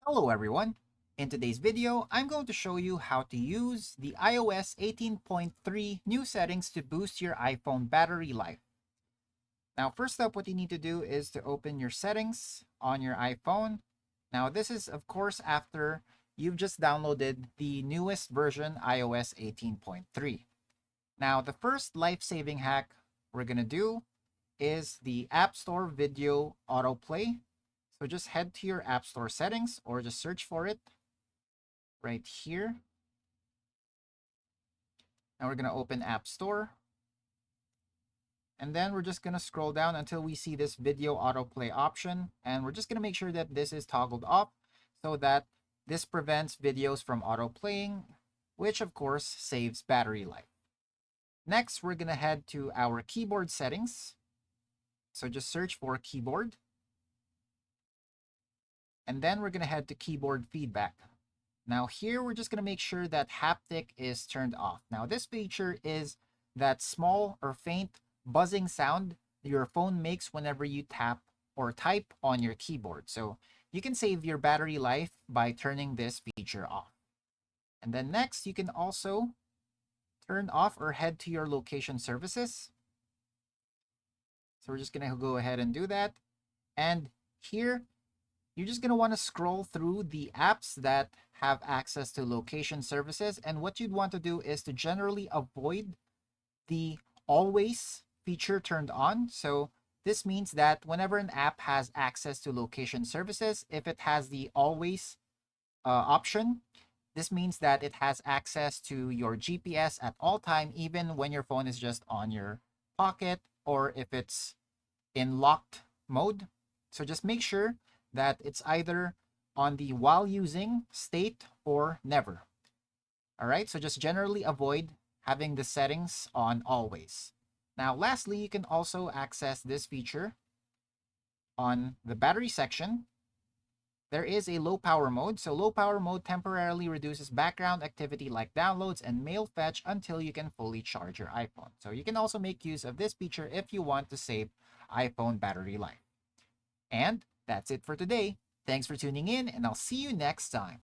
Hello everyone! In today's video, I'm going to show you how to use the iOS 18.3 new settings to boost your iPhone battery life. Now, first up, what you need to do is to open your settings on your iPhone. Now, this is, of course, after you've just downloaded the newest version, iOS 18.3. Now, the first life-saving hack we're going to do is the App Store Video Autoplay. So just head to your App Store settings or just search for it right here. Now we're going to open App Store. And then we're just going to scroll down until we see this video autoplay option. And we're just going to make sure that this is toggled off so that this prevents videos from autoplaying, which of course saves battery life. Next, we're going to head to our keyboard settings. So just search for keyboard. And then we're going to head to keyboard feedback. Now here, we're just going to make sure that haptic is turned off. Now this feature is that small or faint buzzing sound your phone makes whenever you tap or type on your keyboard. So you can save your battery life by turning this feature off. And then next, you can also turn off or head to your location services. So we're just going to go ahead and do that. And here, you're just going to want to scroll through the apps that have access to location services. And what you'd want to do is to generally avoid the always feature turned on. So this means that whenever an app has access to location services, if it has the always option, this means that it has access to your GPS at all time, even when your phone is just on your pocket or if it's in locked mode. So just make sure that it's either on the while using state or never. All right, so just generally avoid having the settings on always. Now, lastly, you can also access this feature on the battery section. There is a low power mode. So low power mode temporarily reduces background activity like downloads and mail fetch until you can fully charge your iPhone. So you can also make use of this feature if you want to save iPhone battery life. And that's it for today. Thanks for tuning in, and I'll see you next time.